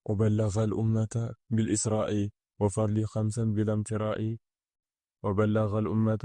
وبلغ الأمة بالإسراء وفرل خمسا بلا امتراء وبلغ الأمة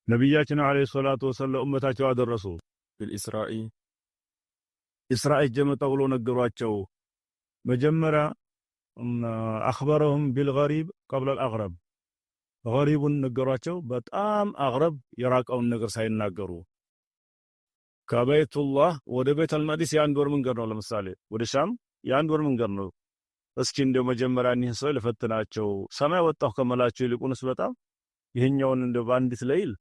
ነቢያችን አለይሂ ሰላቱ ወሰለም ለኡመታቸው አደረሱ። بالإسراء ኢስራኤል ጀመጣ ብሎ ነገሯቸው። መጀመሪያ አኽበረሁም ቢልገሪብ ቀብለ አልአግረብ ገሪቡን ነገሯቸው። በጣም አግረብ የራቀውን ነገር ሳይናገሩ ከበይቱላህ ወደ ቤተል መቅዲስ የአንድ ወር መንገድ ነው። ለምሳሌ ወደ ሻም የአንድ ወር መንገድ ነው። እስኪ እንደው መጀመሪያ እኒህን ሰው ልፈትናቸው፣ ሰማይ ወጣሁ ከመላቸው ይልቁንስ በጣም ይሄኛውን እንደው በአንዲት ለይል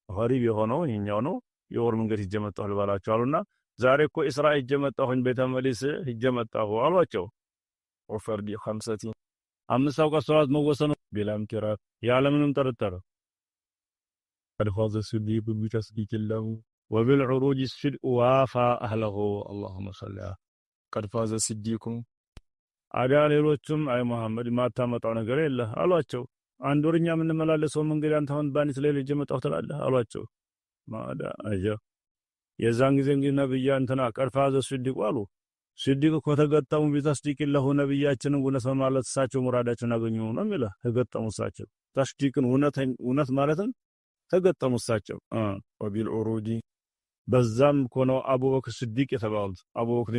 ገሪብ የሆነው ይሄኛው ነው፣ የወር መንገድ ሂጄ መጣሁ ልባላቸው አሉና ዛሬ እኮ ኢስራኤል ሂጄ መጣሁኝ ቤተል መቅዲስ ሂጄ መጣሁ አሏቸው። وفرل خمسة አምስት አውቃት ሶላት መወሰኑ ቢላ ምኪራር ያለምንም ጥርጥር قد فاز الصديق بتصديق الله وبالعروج الصدق وافى أهله اللهم صل على قد فاز الصديق አዲያ ሌሎችም አይ መሐመድ ማታመጣው ነገር የለ አሏቸው። አንድ ወርኛ የምንመላለሰው መንገድ አንተ አሁን ባንዲት ላይ ልጅ መጣሁ ትላለህ አሏቸው። ማዳ አያ የዛን ጊዜ እንግዲህ ነብያ እንትና ቀድ ፋዘ ሲዲቅ አሉ። ሲዲቅ እኮ ተገጠሙ ቢተስዲቅ ለሁ ነብያችንን እውነት ማለት እሳቸው ሙራዳቸውን አገኙ ነው የሚለው። ተገጠሙ እሳቸው ተስዲቅን እውነት ማለትን ተገጠሙ እሳቸው وبالعروج በዛም ኮነው አቡበክር ሲዲቅ የተባሉት አቡበክር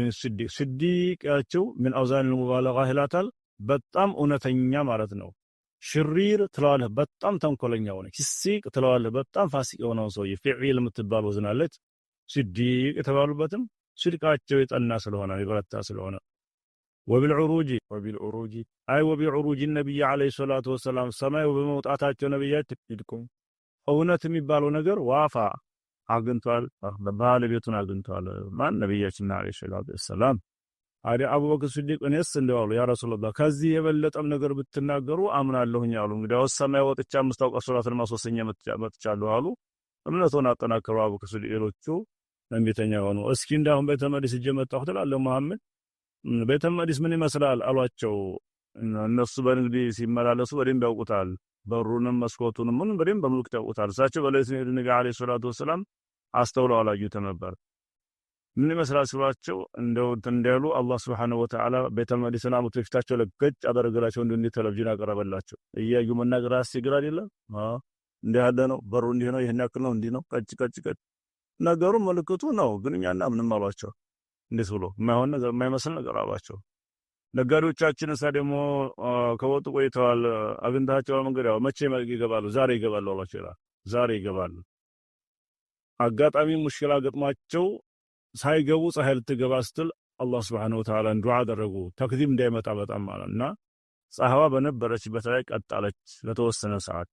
ሲዲቅ ያቸው ምን አውዛን ሙባለጋ ይላታል። በጣም እውነተኛ ማለት ነው። ሽሪር ትለዋለህ በጣም ተንኮለኛ ሆነ። ሲዲቅ ትለዋለህ በጣም ፋሲቅ የሆነው ሰው የፊዒል የምትባል ወዝናለች። ሲዲቅ የተባሉበትም ሲድቃቸው የጠና ስለሆነ የበረታ ስለሆነ وبالعروج አይ ወቢዑሩጅ ነብይ አለይሂ ሰላቱ ወሰላም ሰማይ በመውጣታቸው ነብያት ይልቁም እውነት የሚባለው ነገር ዋፋ አግንቷል። ባለቤቱን አግንቷል። ማን ነብያችን አለይሂ ሰላቱ ወሰላም አዲ አቡበክር ሲዲቅ እኔስ እንደዋሉ ያ ረሱላህ ከዚህ የበለጠም ነገር ብትናገሩ አምናለሁኝ አሉ። እንግዲያው ሰማይ ወጥቻ አምስት አውቃት ሶላትን ማስወሰኛ መጥቻለሁ አሉ። እምነቱን አጠናከሩ። አቡበክር ሲዲቅ ሌሎቹ ለምቢተኛ ሆኑ። እስኪ እንዳሁን ቤተ መቅዲስ ሂጄ መጣሁ ትላለህ መሐመድ ቤተ መቅዲስ ምን ይመስላል አሏቸው። እነሱ በንግዲ ሲመላለሱ በደንብ ያውቁታል። በሩንም መስኮቱንም ምን በደንብ በምልክት ያውቁታል። እሳቸው በሌሊት ነው ነብዩ አለይሂ ሰላቱ ወሰላም አስተውለው አላዩትም ነበር። ምን ይመስላል ሲሏቸው እንደው እንዳሉ አላህ Subhanahu Wa Ta'ala ቤተ መቅዲስን አሙት ፊታቸው ለገጭ አደረገላቸው። እንደ ቴሌቪዥን አቀረበላቸው። እያዩ መናገር አስቸግር አይደለም። እንዲህ ያለ ነው፣ በሩ እንዲህ ነው፣ ይሄን ያክል ነው፣ እንዲህ ነው፣ ቀጭ ነገሩ ምልክቱ ነው። ግን እኛና ምንም አሏቸው። እንዴት ብሎ የማይሆን ነገር የማይመስል ነገር አሏቸው። ነጋዴዎቻችን እሳ ደግሞ ከወጡ ቆይተዋል። አግኝታቸው መንገድ ያው መቼ ይገባሉ? ዛሬ ይገባሉ አሏቸው ይላል። ዛሬ ይገባሉ። አጋጣሚ ሙሽኪላ ገጥሟቸው ሳይገቡ ፀሐይ ልትገባ ስትል አላህ Subhanahu Wa Ta'ala ዱዓ አደረጉ። ተክዚብ እንዳይመጣ በጣም ማለትና ፀሐይዋ በነበረችበት ላይ ቀጣለች ለተወሰነ ሰዓት።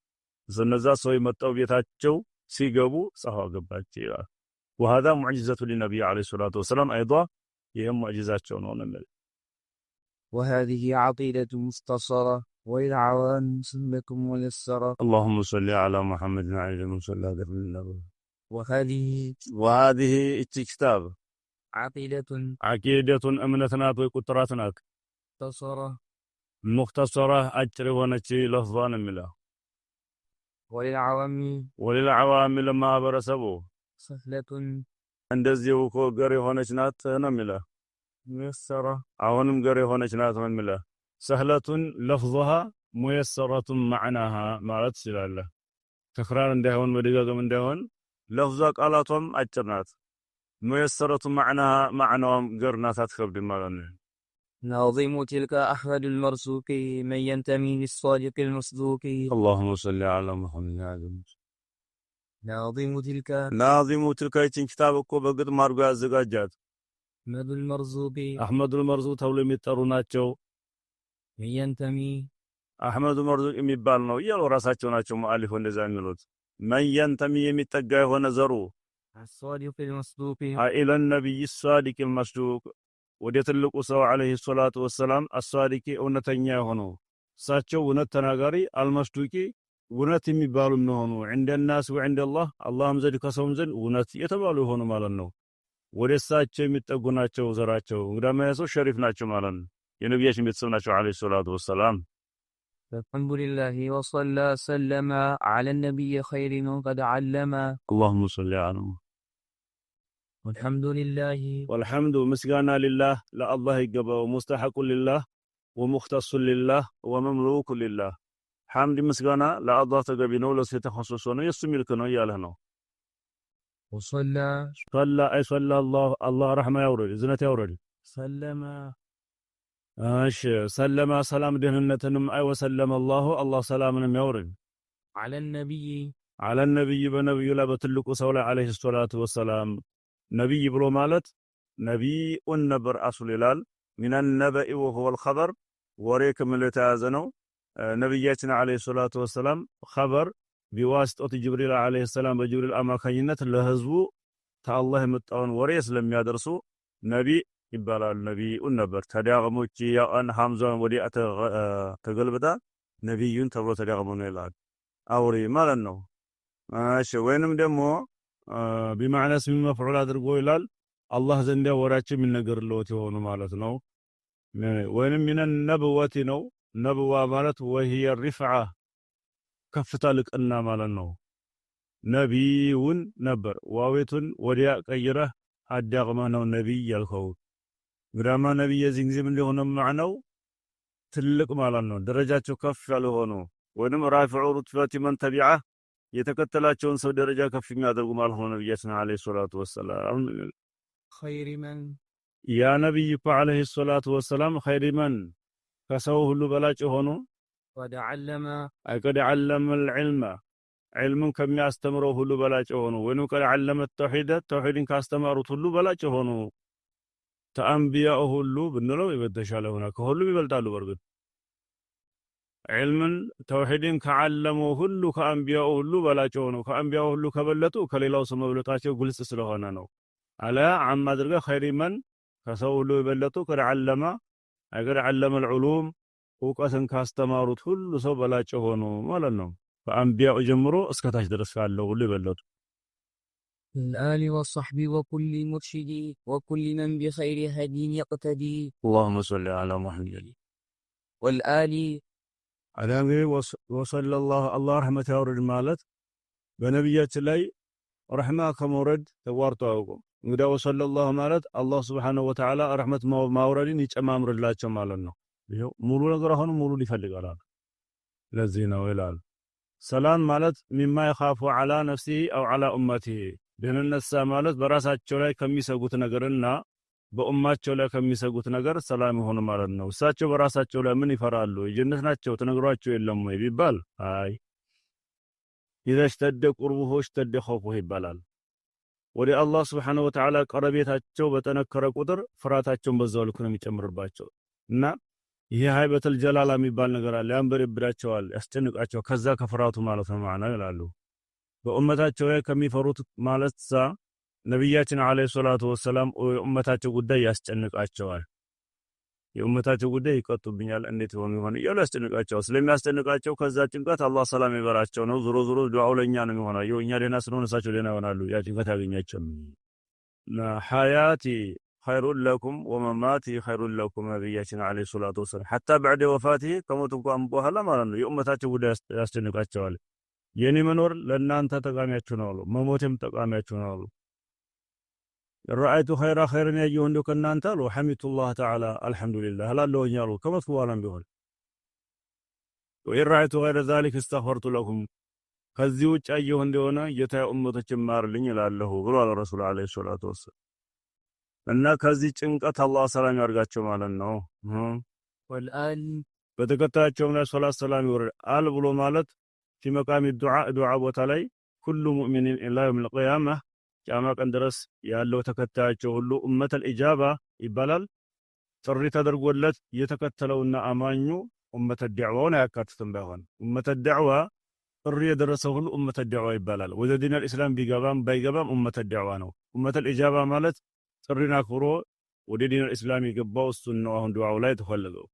እነዛ ሰው የመጣው ቤታቸው ሲገቡ ፀሐይዋ ገባች ይላል። وهذا معجزة للنبي عليه الصلاة والسلام أيضا هي معجزات شونون الملك. وهذه عقيدة مختصرة والعوام سنكم ميسرة. اللهم صل على محمد وعلى آله وصحبه وسلم. وهذه كتاب عقيدة أمنتنا وقطراتنا مختصرة أجر ونشي لفظان ملا. وللعوام لما برسبوا ሰህለቱን እንደዚሁ እኮ ገር የሆነች ናት ነው የሚለው። ሙየሰራ አሁንም ገር የሆነች ናት ነው የሚለው። ሰህለቱን ለፍظها ሙየሰረቱ معناها ማለት ይችላል። ተክራር እንዳይሆን መደጋገም እንዳይሆን ለፍظ ቃላቷም አጭር ናት። ሙየሰረቱ معناها معناውም ገር ናት አትከብድም ማለት ነው። ناظم تلك أحمد المرزوق من ينتمي للصادق المصدوق. اللهم صل على محمد وعلى ናዚሙ ትልካ ይችን ኪታብ እኮ በግጥም አድርጎ ያዘጋጃት አህመዱል መርዙቅ ተብሎ የሚጠሩ ናቸው። የንተሚ አህመዱ መርዙቅ የሚባል ነው እያሉ ራሳቸው ናቸው ሙአሊፍ እንደዛ የሚሉት። መየንተሚ የሚጠጋ የሆነ ዘሩ الصادق المصدوق ኢለ ነብይ الصادق المصدوق ወደ ትልቁ ሰው አለይሂ ሰላቱ ወሰላም አሳዲቂ እውነተኛ የሆነው እሳቸው እውነት ተናጋሪ አልመስዱቂ እውነት የሚባሉ ነው عند الناس وعند الله اللهم زد ከሰውም ዘንድ እውነት የተባሉ ሆኖ ማለት ነው። ወደ እሳቸው የሚጠጉ ናቸው ዘራቸው ወዳማያሰው ሸሪፍ ናቸው ማለት ነው። የነብያችን ቤተሰብ ናቸው አለይሂ ሰላቱ ወሰላም። الحمد لله وصلى سلم على النبي خير من قد علم. اللهم صل على والحمد لله والحمد مسجانا لله لا الله يقبل ومستحق لله ومختص لله ومملوك لله حمد مسجانا لا الله تقبله لو سيتخصصونه يسمي لكنه يالهنو وصلى صلى أي صلى الله رحمة يورد زنة يورد سلم سلم سلام دهنتنم أي وسلم الله سلامنا يورد على النبي على النبي بنبي لا بتلقوا سولا عليه الصلاة والسلام نبي بلو مالت نبي النبر أصل الهلال من النبأ وهو الخبر وريك من اللي تعزنوا نبياتنا عليه الصلاة والسلام خبر بواسطة جبريل عليه السلام بجبريل أماكينة لهزبو تا الله متعون وريس لم يدرسوا نبي يبالا النبي النبر تداغمو يا أن حمزة ودي تقلبتا نبي تبرو تداغمو نيلاد أوري مالنو ماشي وينم دمو بمعنى اسم مفعول አድርጎ ይላል አላህ ዘንድ ወራችን ምን ነገር ሎት የሆኑ ማለት ነው ወይንም من النبوة ነው ነብዋ ማለት وهي الرفعة ከፍታ ልቅና ማለት ነው ነቢዩን ነበር ዋዌቱን ወዲያ ቀይረህ አዳግመህ ነው ነብይ ያልከው ግራማ ነብይ የዚህ ጊዜ ምን ሊሆን ማዕናው ትልቅ ማለት ነው ደረጃቸው ከፍ ያለ ሆኖ ወይንም ራፊዑ ሩትበቲ መን ተቢዐ የተከተላቸውን ሰው ደረጃ ከፍ የሚያደርጉ ማለት ነው ነብያችን አለይሂ ሰላቱ ወሰላም خير من ያ ነብይ አለይሂ ሰላቱ ወሰላም خير من ከሰው ሁሉ በላጭ ሆኖ قد علم قد علم العلم علم ከሚያስተምረው ሁሉ በላጭ ሆኖ ወይንም قد علم التوحيد ተውሂድን ካስተማሩት ሁሉ በላጭ ሆኖ ተአንቢያው ሁሉ ብንለው ይበተሻለ ሆነ ከሁሉ ይበልጣሉ በርግጥ علمن توحيدين كعلموا هلو كأنبياء هلو بلا جونو كأنبياء هلو كبلتو كليلاو سمبلتاچو غلص سلهونه نو على عما درغ خير من كسو هلو يبلتو كعلم اگر علم العلوم وقسن كاستماروت هلو سو بلا جونو ማለት ነው ከአንቢያው ጀምሮ እስከታች ድረስ ካለው ሁሉ ይበለጡ الآل والصحب وكل مرشد وكل من بخير هدي يقتدي اللهم صل على محمد والآل አዳንገ ወሰለላሁ አላህ ረህመት ያውርድ ማለት በነብያችን ላይ ረህማ ከመውረድ ተዋርቶ አውቆ እንግዲህ ወሰለላሁ ማለት አላህ Subhanahu Wa Ta'ala ረህመት ማውረድን ይጨማምርላቸው ማለት ነው ይሄው ሙሉ ነገር አሁን ሙሉ ይፈልጋል ለዚህ ነው ይላል ሰላም ማለት ሚማ ይኻፉ على نفسه او على امته ደህንነት ማለት በራሳቸው ላይ ከሚሰጉት ነገርና በኡማቸው ላይ ከሚሰጉት ነገር ሰላም ይሆን ማለት ነው እሳቸው በራሳቸው ላይ ምን ይፈራሉ የጀነት ናቸው ተነግሯቸው የለም ወይ ቢባል አይ ይዘሽተደ ቁርቡሆች ተደخوፉ ይባላል ወደ አላህ Subhanahu Wa Ta'ala ቀረቤታቸው በተነከረ ቁጥር ፍራታቸውን በዛው ልክ ነው የሚጨምርባቸው እና ይሄ ሃይበተል ጀላላ የሚባል ነገር አለ ያንበረብራቸዋል ያስጨንቃቸው ከዛ ከፍራቱ ማለት ነው ማዕና ይላሉ በኡመታቸው ላይ ከሚፈሩት ማለት ነብያችን አለይሂ ሰላቱ ወሰለም ኡመታቸው ጉዳይ ያስጨንቃቸዋል የኡመታቸው ጉዳይ ይቀጡብኛል እንዴት ይሆን ይያሉ ያስጨንቃቸው ስለሚያስጨንቃቸው ከዛ ጭንቀት አላህ ሰላም ይበራቸው ነው ዙሮ ዙሮ ዱዓው ለኛ ነው የሚሆነው የኛ ደና ስለሆነ እሳቸው ደና ይሆናሉ ያ ጭንቀት ያገኛቸው حياتي خير لكم ومماتي خير لكم ነብያችን አለይሂ ሰላቱ ወሰለም حتى بعد وفاته ከሞቱ እንኳን በኋላ ማለት ነው የኡመታቸው ጉዳይ ያስጨንቃቸዋል የኔ መኖር ለእናንተ ጠቃሚያችሁ ነው አሉ መሞትም ጠቃሚያችሁ ነው አሉ رأيت خيرا يجون لك أن أنت وحمدت الله تعالى الحمد لله لا لو ينالوا كما تقوالا بيقول وإن رأيت غير ذلك استغفرت لكم كذيوش أيهن دونا يتا أمة جمار لن يلاله قلوا على الرسول عليه الصلاة والسلام أن كذي چنقت الله سلام يرغات شمالا نو والآل بتقطع جملة صلاة السلام يورد آل بلو مالت في مقام الدعاء وتعالي كل مؤمن إلا يوم القيامة ቂያማ ቀን ድረስ ያለው ተከታያቸው ሁሉ ኡመተል ኢጃባ ይባላል ጥሪ ተደርጎለት የተከተለውና አማኙ ኡመተል ዲዕዋውን አያካትትም ባይሆን ኡመተል ዲዕዋ ጥሪ የደረሰው ሁሉ ኡመተል ዲዕዋ ይባላል ወደ ዲነል ኢስላም ቢገባም ባይገባም ኡመተል ዲዕዋ ነው ኡመተል ኢጃባ ማለት ጥሪና ክብሮ ወደ ዲነል ኢስላም የገባው እሱን ነው አሁን ዱዓው ላይ ተፈልገው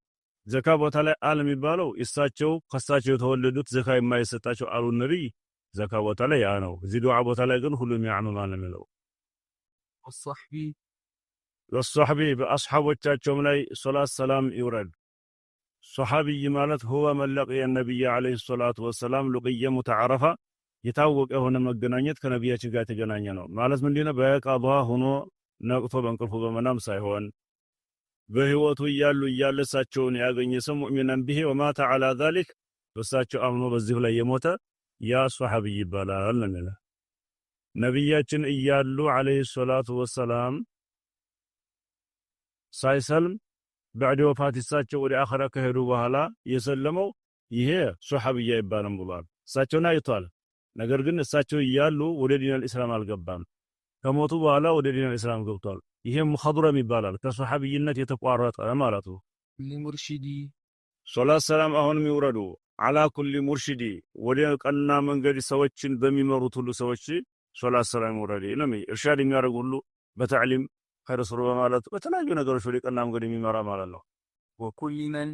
ዘካ ቦታ ላይ ዓለም ይባለው እሳቸው ከሳቸው የተወለዱት ዘካ የማይሰጣቸው አሉ ነብይ ዘካ ቦታ ላይ ያ ነው እዚህ ዱዓ ቦታ ላይ ግን ሁሉም ያዕኑ ማለት ነው والصحبي በአስሐቦቻቸውም ላይ ሶላት ሰላም ይውረድ ሶሐቢይ ማለት هو من لقي النبي عليه الصلاة والسلام لقي متعرفة የታወቀ የሆነ መገናኘት ከነቢያችን ጋር የተገናኘ ነው ማለት ምንድነው? በቀዷ ሆኖ ነቅቶ በእንቅልፉ በመናም ሳይሆን በህይወቱ እያለ እሳቸውን ያገኘ ሰው ሙእሚናን ቢሂ ወማተ ዐላ ዛሊክ በእሳቸው አምኖ በዚሁ ላይ የሞተ ያ ሷሐቢይ ይባላል ነው። ነቢያችን እያሉ ዐለይሂ ሰላቱ ወሰላም ሳይሰልም بعد ወፋት እሳቸው ወደ አኺራ ከሄዱ በኋላ የሰለመው ይሄ ሷሐቢይ ይባላል ብሏል። እሳቸውን አይቷል። ነገር ግን እሳቸው እያሉ ወደ ዲነል ኢስላም አልገባም። ከሞቱ በኋላ ወደ ዲነል ኢስላም ገብቷል። ይሄም ሙኸድረም ይባላል። ከሷሐቢይነት የተቋረጠ ማለት ነው። ሙርሺዲ ሶላት ሰላም አሁንም ይውረዱ አላ ኩሊ ሙርሺዲ ወደ ቀና መንገድ ሰዎችን በሚመሩት ሁሉ ሰዎች ሶላት ሰላም ይውረድ ነው። እርሻድ የሚያደርጉ ሁሉ በተዕሊም ኸይር ስሩ በማለት በተለያዩ ነገሮች ወደ ቀና መንገድ የሚመራ ማለት ነው። ወኩሊ መን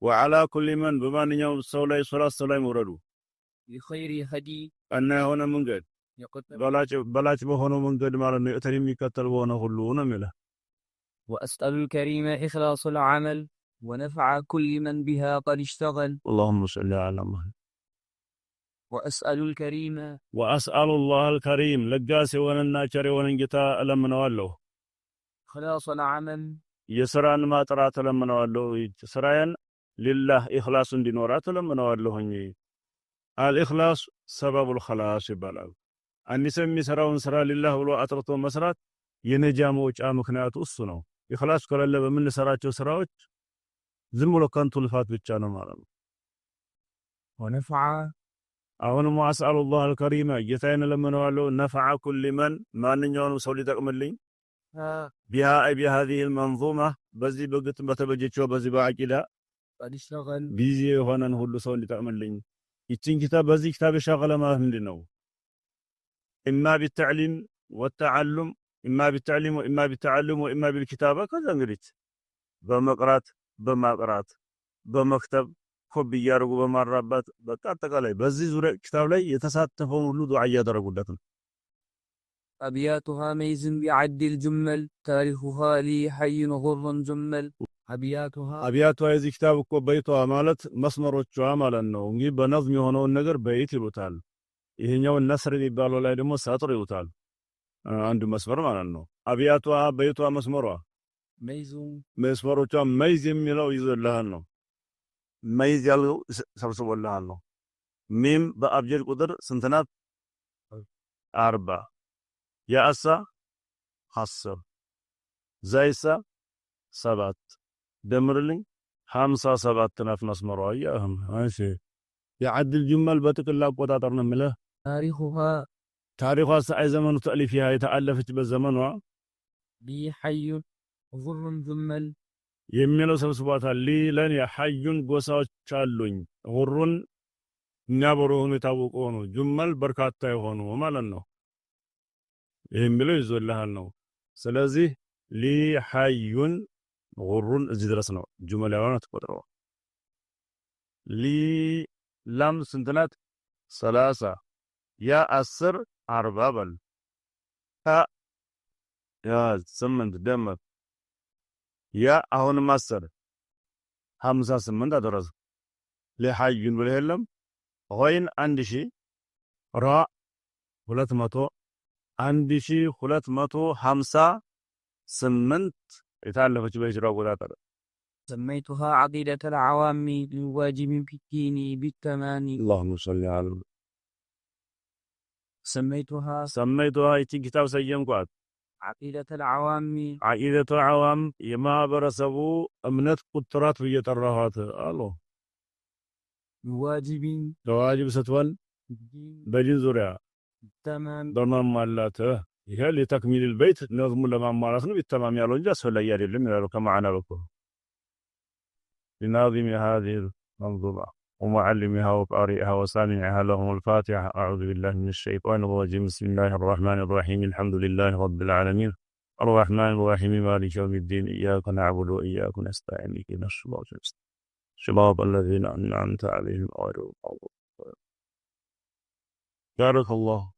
ወዓላ ኩሊ መን በማንኛውም ሰው ላይ ሶላት ሰላም ይውረዱ ቢኸይሪ ሀዲ እና የሆነ መንገድ በላጭ በሆነው መንገድ ማለት ነው። እተን የሚከተል በሆነ ሁሉ ነው የሚለው። وأسأل الكريم إخلاص العمل ونفع كل من بها قد اشتغل. اللهم صل على محمد. وأسأل الكريم وأسأل الله الكريم لقاس وننا شري وننجتا ألمنوالله خلاص العمل يسران ما ترى تلمنوالله سرايا لله إخلاص دينورات تلمنوالله الإخلاص سبب الخلاص يبالغ أن يسمي سراون سرا لله ولو أطرطو مسرات ينجاموش آمكنات أصنو إخلاص كل اللي بمن سراتو سراوش زمولو كانتو الفات بيتشانو مالو ونفع أهون ما أسأل الله الكريم جتاين لما نوالو نفع كل من ما ننيون سولي تقملين بها أي بهذه المنظومة بزي بقت بتبجيشو بزي باعكدا قد اشتغل بيزي هوانا نهولو سولي تقملين يتين كتاب بزي كتاب شغل ما هندنو إما بالتعليم والتعلم إما بالتعليم وإما بالتعلم وإما بالكتابة كذا نريد بمقرات بمكتب خب يارغو بمرابات بتعتقلي بزي زورة كتاب لي يتساتفون ولو دعاء يدرقوا أبياتها ميزن بعد الجمل تاريخها لي حي غر جمل أبياتها يزي كتابك بيتها مالت مسمر وشوامل أنه نجيب بنظم هنا النجر بيت الوتال ይሄኛው ነስር የሚባለው ላይ ደግሞ ሳጥር ይውታል አንዱ መስመር ማለት ነው። አብያቷ በይቷ መስመሮቿ መይዝ የሚለው ይዘልሃል ነው። መይዝ ያለው ሰብስቦልሃል ነው። ሚም በአብጀድ ቁጥር ስንት ናት? 40 ያእሳ 10 ዘይሳ 7 ደምርልኝ 57 ናት መስመሯ። ያህም እሺ የዓድል ጅመል በጥቅል አቆጣጠር ነው የምልህ። ታሪኳ ሰዓይ ዘመኑ ተእሊፊያ የተአለፈች በዘመኗ ቢሐዩ ጉሩን ጁመል የሚለው ሰብስቧታል። ሊ ለኔ ሐዩን ጎሳዎች አሉኝ ጉሩን የሚያበሩ ሆኑ የታወቁ ሆኑ ጁመል በርካታ የሆኑ ማለት ነው። ይህም ብሎ ይዞልሃል ነው። ስለዚህ ሊ ሐዩን ጉሩን እዚህ ድረስ ነው ጁመል ያሆነ ተቆጥረው ሊ ላም ስንት ናት? 30 ያ 10 40 በል ያ 8 ደመር ያ አሁንም 10 58 አደረሰ። ለሐዩን ብለህ የለም ሆይን 1000 ራ 200 1258 የታለፈች በሂጅራ አቆጣጠር سميتها عقيدة العوام الواجب في الدين بالتمام. اللهم صل على سميتها يتي كتاب سيمكوات عقيدة العوام يما برسبو أمنت قطرات في يترهات الله واجب ستوان بجن زرع تمام ضمن مالاته هي لتكميل البيت نظم لما مارسنا بالتمام يا لونجاس ولا يريد كما عنا لكم لناظم هذه المنظومة ومعلمها وقارئها وسامعها لهم الفاتحة. أعوذ بالله من الشيطان الرجيم. بسم الله الرحمن الرحيم. الحمد لله رب العالمين الرحمن الرحيم مالك يوم الدين إياك نعبد وإياك نستعين اهدنا الصراط الذين أنعمت عليهم غير المغضوب عليهم. بارك الله.